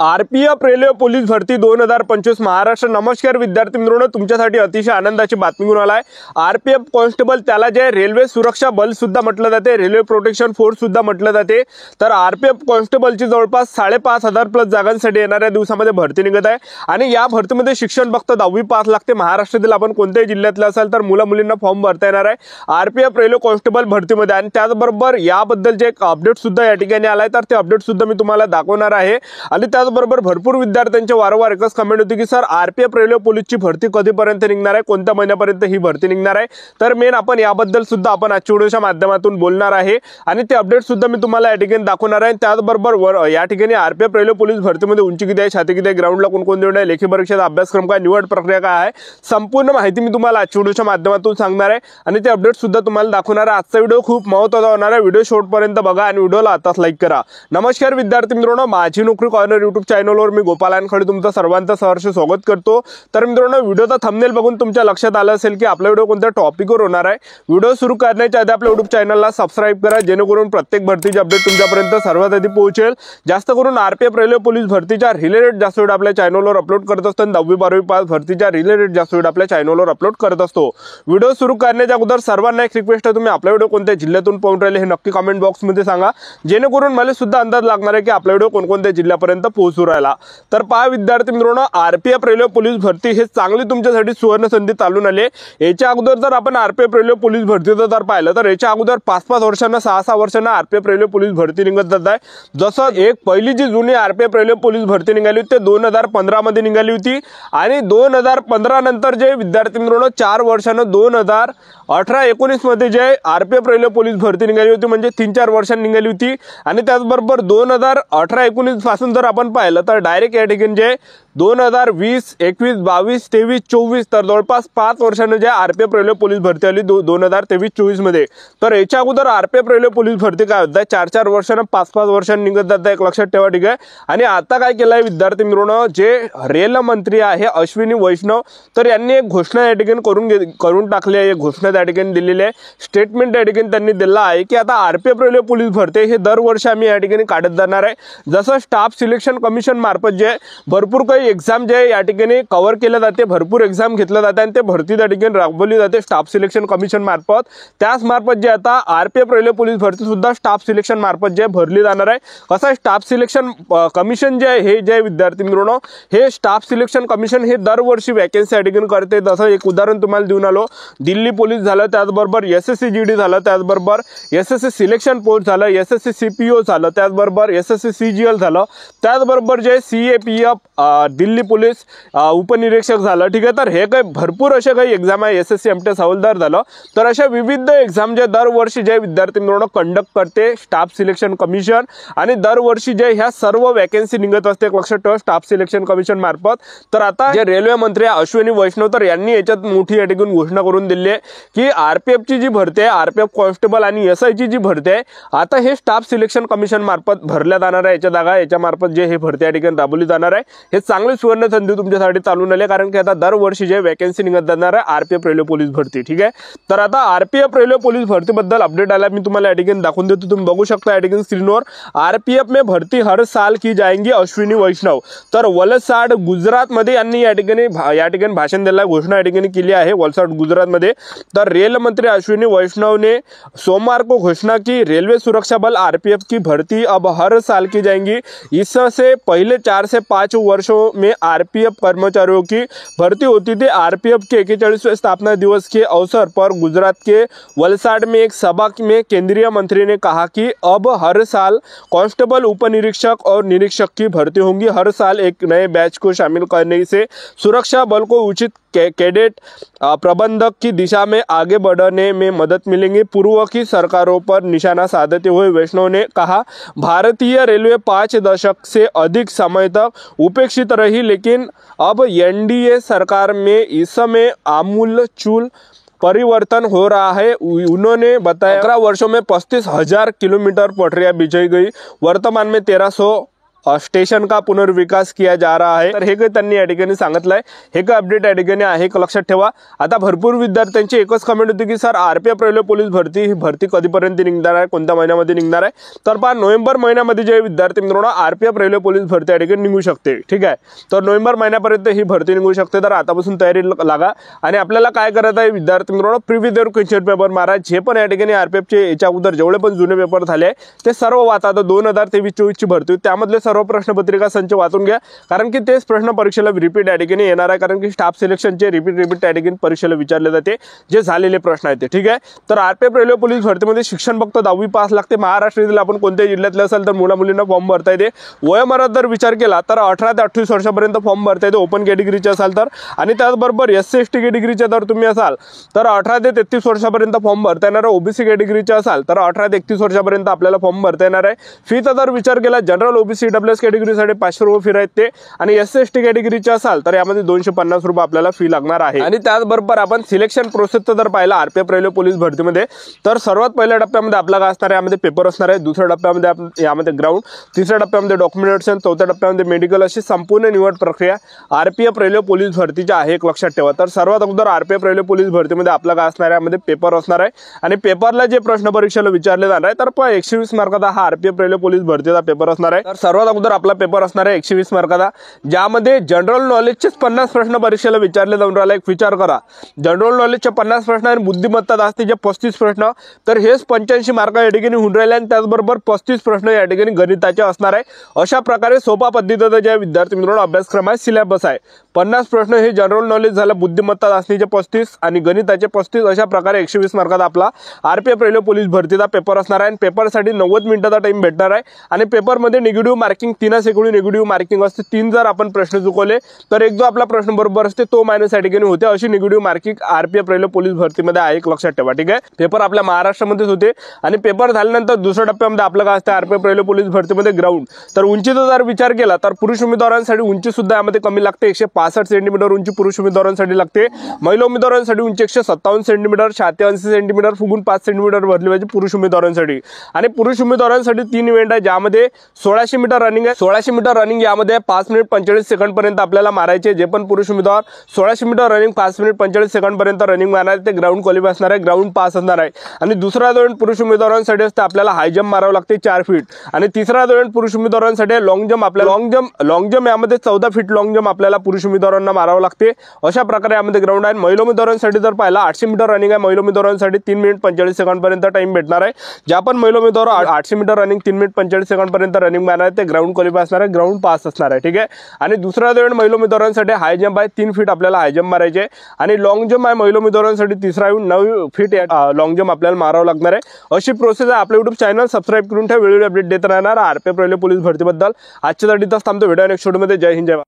RPF railway police भरती 2025 महाराष्ट्र। नमस्कार विद्यार्थी मित्रांनो, तुमच्यासाठी अतिशय आनंदाची बातमी घेऊन आलाय। आरपीएफ कॉन्स्टेबल त्याला जे रेल्वे सुरक्षा बल सुद्धा म्हटलं जाते, रेल्वे प्रोटेक्शन फोर्स सुद्धा म्हटलं जाते। तर आरपीएफ कॉन्स्टेबलची जवळपास 5,500 प्लस जागांसाठी येणाऱ्या दिवसामध्ये भरती निघत आहे आणि या भरतीमध्ये शिक्षण फक्त 10वी पास लागते। महाराष्ट्रातील आपण कोणत्याही जिल्ह्यातले असाल तर मुला मुलींना फॉर्म भरता येणार आहे आरपीएफ रेल्वे कॉन्स्टेबल भरतीमध्ये। आणि त्याचबरोबर याबद्दल जे एक अपडेट सुद्धा या ठिकाणी आलाय, तर ते अपडेट सुद्धा मी तुम्हाला दाखवणार आहे। आणि त्याचबरोबर भरपूर विद्यार्थ्यांचे वारंवार एकच कमेंट होती की सर आरपीएफ रेल्वे पोलीसची भरती कधीपर्यंत निघणार आहे, कोणत्या महिन्यापर्यंत ही भरती निघणार आहे। तर मेन आपण याबद्दल सुद्धा आपण आजच्या व्हिडिओच्या माध्यमातून बोलणार आहे आणि ते अपडेट सुद्धा मी तुम्हाला या ठिकाणी दाखवणार आहे। त्याचबरोबर या ठिकाणी आरपीएफ रेल्वे पोलीस भरतीमध्ये उंची किती आहे, छाती किती आहे, ग्राउंडला कोण देणार आहे, लेखी परीक्षेचा अभ्यासक्रम काय, निवड प्रक्रिया काय आहे, संपूर्ण माहिती मी तुम्हाला आजच्या व्हिडिओच्या माध्यमातून सांगणार आहे आणि ते अपडेट सुद्धा तुम्हाला दाखवणार आहे। आजचा व्हिडिओ खूप महत्त्वाचा होणार आहे, व्हिडिओ शेवटपर्यंत बघा आणि व्हिडिओला आताच लाईक करा। नमस्कार विद्यार्थी मित्रांनो, माझी नोकरी कॉर्नर यूट्यूब चॅनलवर मी गोपाल खडे तुमचं सर्वांचं सहर्ष स्वागत करतो। तर मित्रांनो, व्हिडिओचा थंबनेल बघून तुमच्या लक्षात आलं असेल की आपला व्हिडिओ कोणत्या टॉपिकवर होणार आहे। व्हिडिओ सुरू करण्याच्या आधी आपल्या यूट्यूब चॅनलला सबस्क्राइब करा, जेणेकरून प्रत्येक भरतीचे अपडेट तुमच्यापर्यंत सर्वात आधी पोहोचेल। जास्त करून आरपीएफ रेल्वे पोलीस भरतीच्या रिलेटेड जास्त व्हिडिओ आपल्या चॅनलवर अपलोड करत असतो आणि 10वी 12वी पास भरतीच्या रिलेटेड जास्त व्हिडिओ आपल्या चॅनलवर अपलोड करत असतो। व्हिडिओ सुरू करण्याच्या अगोदर सर्वांना एक रिक्वेस्ट आहे, तुम्ही आपला व्हिडिओ कोणत्या जिल्ह्यातून पाहून राहिले हे नक्की कमेंट बॉक्समध्ये सांगा, जेणेकरून मला सुद्धा अंदाज लागणार आहे की आपला व्हिडिओ कोणकोणत्या जिल्ह्यापर्यंत पोहोचू राहिला। तर पहा विद्यार्थी मित्रांनो, आरपीएफ रेल्वे पोलीस भरती हे चांगली तुमच्यासाठी सुवर्ण संधी चालून आली आहे। याच्या अगोदर जर आपण आरपीएफ रेल्वे पोलीस भरतीचं जर पाहिलं तर याच्या अगोदर 5-5 वर्षांना 6-6 वर्षांना आरपीएफ रेल्वे पोलीस भरती निघत जात आहे। जसं एक पहिली जी जुनी आरपीएफ रेल्वे पोलीस भरती निघाली होती ते 2015 मध्ये निघाली होती आणि 2015 नंतर जे विद्यार्थी मित्रांनो 4 वर्षांना 2018-19 मध्ये जे आरपीएफ रेल्वे पोलीस भरती निघाली होती, म्हणजे 3-4 वर्षांनी निघाली होती। आणि त्याचबरोबर 2018-19 पासून जर आपण पाहिलं तर डायरेक्ट या ठिकाणी जे 2020, 21, 22, 23, 24 तर जवळपास 5 वर्षांनी जे आरपीएफ रेल्वे पोलीस भरती आली 2023-24 मध्ये। तर याच्या अगोदर आरपीएफ रेल्वे पोलीस भरती काय होत आहे, 4-4 वर्षांना 5-5 वर्षांनी निघत जात आहे, एक लक्षात ठेवा, ठीक आहे। आणि आता काय केलं आहे विद्यार्थी मित्रांनो, जे रेल मंत्री आहे अश्विनी वैष्णव, तर यांनी एक घोषणा या ठिकाणी करून टाकली आहे, एक घोषणा त्या ठिकाणी दिलेली आहे, स्टेटमेंट या ठिकाणी त्यांनी दिला आहे की आता आरपीएफ रेल्वे पोलीस भरती हे दरवर्षी आम्ही या ठिकाणी काढत जाणार आहे। जसं स्टाफ सिलेक्शन कमिशन मार्फत जे भरपूर काही एक्झाम जे या ठिकाणी कव्हर केले जाते, भरपूर एक्झाम घेतले जाते आणि ते भरती त्या ठिकाणी राबवली जाते स्टाफ सिलेक्शन कमिशन मार्फत। त्याच मार्फत जे आता आरपीएफ रेल्वे पोलीस भरती सुद्धा स्टाफ सिलेक्शन मार्फत जे भरली जाणार आहे। कसं स्टाफ सिलेक्शन कमिशन जे हे जे विद्यार्थी मित्रांनो, हे स्टाफ सिलेक्शन कमिशन हे दरवर्षी वॅकन्सी या ठिकाणी करते। जसं एक उदाहरण तुम्हाला देऊन आलो, दिल्ली पोलीस झालं, त्याचबरोबर एसएससी जीडी झालं, त्याचबरोबर एसएससी सिलेक्शन पोस्ट झालं, एसएससी सीपीओ झालं, त्याचबरोबर एसएससी सीजीएल झालं, त्याचबरोबर जे सीएपीएफ दिल्ली पोलीस उपनिरीक्षक झालं, ठीक आहे। तर हे काही भरपूर असे काही एक्झाम आहे, एसएससी एमटीएस हवालदार झालं। तर अशा विविध एक्झाम जे दरवर्षी जे विद्यार्थी मित्रांनो कंडक्ट करते स्टाफ सिलेक्शन कमिशन आणि दरवर्षी जे ह्या सर्व वॅकन्सी निघत असते, एक लक्षात ठेवा, स्टाफ सिलेक्शन कमिशन मार्फत। तर आता जे रेल्वे मंत्री अश्विनी वैष्णव तर यांनी याच्यात मोठी या ठिकाणी घोषणा करून दिली आहे की आरपीएफची जी भरती आहे, आरपीएफ कॉन्स्टेबल आणि एसआयची जी भरती आहे, आता हे स्टाफ सिलेक्शन कमिशन मार्फत भरल्या जाणार आहे। याच्या जागा याच्या मार्फत जे हे भरती या ठिकाणी राबवली जाणार आहे, हे चांगली सुवर्ण संधी तुमच्यासाठी चालून आली, कारण की आता दरवर्षी जे वॅकन्सी निघत जाणार आहे आरपीएफ रेल्वे पोलीस भरती, ठीक आहे। तर आता आरपीएफ रेल्वे पोलीस भरतीबद्दल अपडेट आला, मी तुम्हाला या ठिकाणी दाखवून देतो, तुम्ही बघू शकता या ठिकाणी स्क्रीनवर। आरपीएफ में भरती हर साल की जाएंगी अश्विनी वैष्णव। तर वलसाड गुजरात मध्ये यांनी या ठिकाणी भाषण दिलं, घोषणा या ठिकाणी केली आहे वलसाड गुजरात मध्ये। तर रेल मंत्री अश्विनी वैष्णव ने सोमवार को घोषणा की रेलवे सुरक्षा बल आरपीएफ की भर्ती अब हर साल की जाएंगी। इससे पहले 4 से 5 वर्षों में आरपीएफ कर्मचारियों की भर्ती होती थी। आरपीएफ के 41वें स्थापना दिवस के अवसर पर गुजरात के वलसाड में एक सभा में केंद्रीय मंत्री ने कहा कि अब हर साल कांस्टेबल, उपनिरीक्षक और निरीक्षक की भर्ती होंगी। हर साल एक नए बैच को शामिल करने से सुरक्षा बल को उचित कैडेट प्रबंधक की दिशा में आगे बढ़ने में मदद मिलेंगी। पूर्व की सरकारों पर निशाना साधते हुए वैष्णव ने कहा, भारतीय रेलवे 5 दशक से अधिक समय तक उपेक्षित रही, लेकिन अब एनडीए सरकार में इसमें आमूलचूल परिवर्तन हो रहा है। उन्होंने बताया 11 वर्षों में 35,000 किलोमीटर पटरियां बिछाई गई, वर्तमान में 1300 स्टेशन का पुनर्विकास किया जा रहा आहे। तर हे काही त्यांनी या ठिकाणी सांगितलंय, हे काही अपडेट या ठिकाणी आहे का लक्षात ठेवा। आता भरपूर विद्यार्थ्यांची एकच कमेंट होती की सर आरपीएफ रेल्वे पोलीस भरती ही भरती कधीपर्यंत निघणार आहे, कोणत्या महिन्यामध्ये निघणार आहे। तर पहा नोव्हेंबर महिन्यामध्ये जे विद्यार्थी मित्रांनो आरपीएफ रेल्वे पोलीस भरती या ठिकाणी निघू शकते, ठीक आहे। तर नोव्हेंबर महिन्यापर्यंत ही भरती निघू शकते। तर आतापासून तयारी लागा आणि आपल्याला काय करायचं आहे विद्यार्थी मित्रांनो, प्रिव्हियस क्वेश्चन पेपर मारा। जे पण या ठिकाणी आरपीएफचे याच्या अगोदर जेवढे पण जुने पेपर झाले ते सर्व वाचा। आता 2023-24 ची भरती त्यामधले सर्व प्रश्नपत्रिका संच वाचून घ्या, कारण की तेच प्रश्न परीक्षेला रिपीट या ठिकाणी येणार आहे। कारण की स्टाफ सिलेक्शनचे रिपीट त्या ठिकाणी परीक्षेला विचारले जाते जे झालेले प्रश्न आहेत, ठीक आहे। तर आरपीएफ रेल्वे पोलीस भरतीमध्ये शिक्षण फक्त 10वी पास लागते। महाराष्ट्रातील आपण कोणत्याही जिल्ह्यातले असाल तर मुला मुलींना फॉर्म भरता येते। वयोमर्यादा जर विचार केला तर 18 ते 28 वर्षापर्यंत फॉर्म भरता येते ओपन कॅटेगरीचे असाल तर, आणि त्याचबरोबर SC ST कॅटेगरीचे जर तुम्ही असाल तर 18 ते 33 वर्षापर्यंत फॉर्म भरता येणार आहे। ओबीसी कॅटेगरीचे असाल तर 18 ते 31 वर्षापर्यंत आपल्याला फॉर्म भरता येणार आहे। फीचा जर विचार केला जनरल ओबीसी EWS कॅटेगरीसाठी 500 रुपये फी राहते आणि SC ST कॅटेगरीचे असाल तर यामध्ये 250 रुपये आपल्याला फी लागणार आहे। आणि त्याचबरोबर आपण सिलेक्शन प्रोसेसचं जर पाहिला आरपीएफ रेल्वे पोलीस भरतीमध्ये तर सर्वात पहिल्या टप्प्यामध्ये आपला काय असणार आहे, यामध्ये पेपर असणार आहे। दुसऱ्या टप्प्यामध्ये यामध्ये ग्राउंड, तिसऱ्या टप्प्यामध्ये डॉक्युमेंटेशन, चौथ्या टप्प्यामध्ये मेडिकल अशी संपूर्ण निवड प्रक्रिया आरपीएफ रेल्वे पोलीस भरतीची आहे, एक लक्षात ठेवा। तर सर्वात अगोदर आरपीएफ रेल्वे पोलीस भरतीमध्ये आपला काय असणार आहे, यामध्ये पेपर असणार आहे आणि पेपरला जे प्रश्न परीक्षेला विचारले जाणार आहे तर 120 मार्काचा हा आरपीएफ रेल्वे पोलीस भरतीचा पेपर असणार आहे। तर सर्वात अगोदर आपला पेपर असणार आहे 120 मार्काचा, ज्यामध्ये जनरल नॉलेजचेच 50 प्रश्न परीक्षेला विचारले जाऊन राहिले। एक विचार करा, जनरल नॉलेजचे 50 प्रश्न आणि बुद्धिमत्ता दास्तीचे 35 प्रश्न, तर हेच 85 मार्क या ठिकाणी होऊन राहिले आणि त्याचबरोबर 35 प्रश्न या ठिकाणी गणिताचे असणार आहे। अशा प्रकारे सोपा पद्धतीचा ज्या विद्यार्थी मित्रांनो अभ्यासक्रम आहे, सिलेबस आहे। 50 प्रश्न हे जनरल नॉलेज झालं, बुद्धिमत्ता दास्तीचे 35 आणि गणिताचे 35, अशा प्रकारे 120 मार्काचा आपला आरपीएफ रेल्वे पोलीस भरतीचा पेपर असणार आहे। आणि पेपरसाठी 90 मिनिटाचा टाइम भेटणार आहे आणि पेपरमध्ये negative marking 3 second negative marking असते। 3 जर आपण प्रश्न चुकवले तर एक जो आपला प्रश्न बरोबर असते तो मायनस या ठिकाणी होते। अशी negative marking RPF railway police भरतीमध्ये आहे, एक लक्षात ठेवा, ठीक आहे। पेपर आपल्या महाराष्ट्रामध्येच होते आणि पेपर झाल्यानंतर दुसऱ्या टप्प्यामध्ये आपलं काय असतं आरपीएफ रेल्वे पोलीस भरतीमध्ये ग्राउंड। तर उंचीचा जर विचार केला तर पुरुष उमेदवारांसाठी उंची सुद्धा यामध्ये कमी लागते, 165 सेंटीमीटर उंची पुरुष उमेदवारांसाठी लागते। महिला उमेदवारांसाठी उंची 157 सेंटीमीटर, 86 सेंटीमीटर फुगून 5 सेंटीमीटर भरली पाहिजे पुरुष उमेदवारांसाठी। आणि पुरुष उमेदवारांसाठी 3 इव्हेंट आहे, ज्यामध्ये 1600 मीटर रनिंग आहे। 1600 मीटर रनिंग यामध्ये 5 मिनिट 45 सेकंड पर्यंत आपल्याला मारायचे। जे पण पुरुष उमेदवार 1600 मीटर रनिंग 5 मिनिट 45 सेकंड पर्यंत रनिंग मारणार ते ग्राउंड क्वालिफाय असणार आहे, ग्राउंड पास असणार आहे। आणि दुसरा इव्हेंट पुरुष उमेदवारांसाठी असते आपल्याला हाय जंप मारावं लागते 4 फीट आणि तिसरा इव्हेंट पुरुष उमेदवारांसाठी लॉंग जंप, आपल्याला लॉंग जंप यामध्ये 14 फीट लॉंग जंप आपल्याला पुरुष उमेदवारांना मारावं लागते। अशा प्रकारे यामध्ये ग्राउंड आहे। महिला उमेदवारांसाठी जर पाहिला 800 मीटर रनिंग आहे, महिला उमेदवारांसाठी 3 मिनिट 45 सेकंड पर्यंत टाइम भेटणार आहे। ज्या पण महिला उमेदवार 800 मीटर रनिंग 3 मिनिट 45 सेकंड पर्यंत रनिंग मारणार आहे ते ग्राउंड क्वालिफाय असणार आहे, ग्राउंड पास असणार आहे, ठीक आहे। आणि दुसरा इव्हेंट महिला उमेदवारांसाठी हाय जंप आहे, 3 फीट आपल्याला हाय जंप मारायचे आणि लॉंग जंप आहे महिला उमेदवारांसाठी तिसरा इव्हेंट 9 फीट लॉंग जंप आपल्याला मारावं लागणार आहे। अशी प्रोसेस आहे। आपल्या YouTube चॅनल सबस्क्राईब करून ठेवा, वेळोवेळी अपडेट देत राहणार आरपीएफ रेल्वे पोलीस भरतीबद्दल। आजच्यासाठी थांबतो, व्हिडिओ नेक्स्ट व्हिडिओमध्ये। जय हिंद, जय भारत।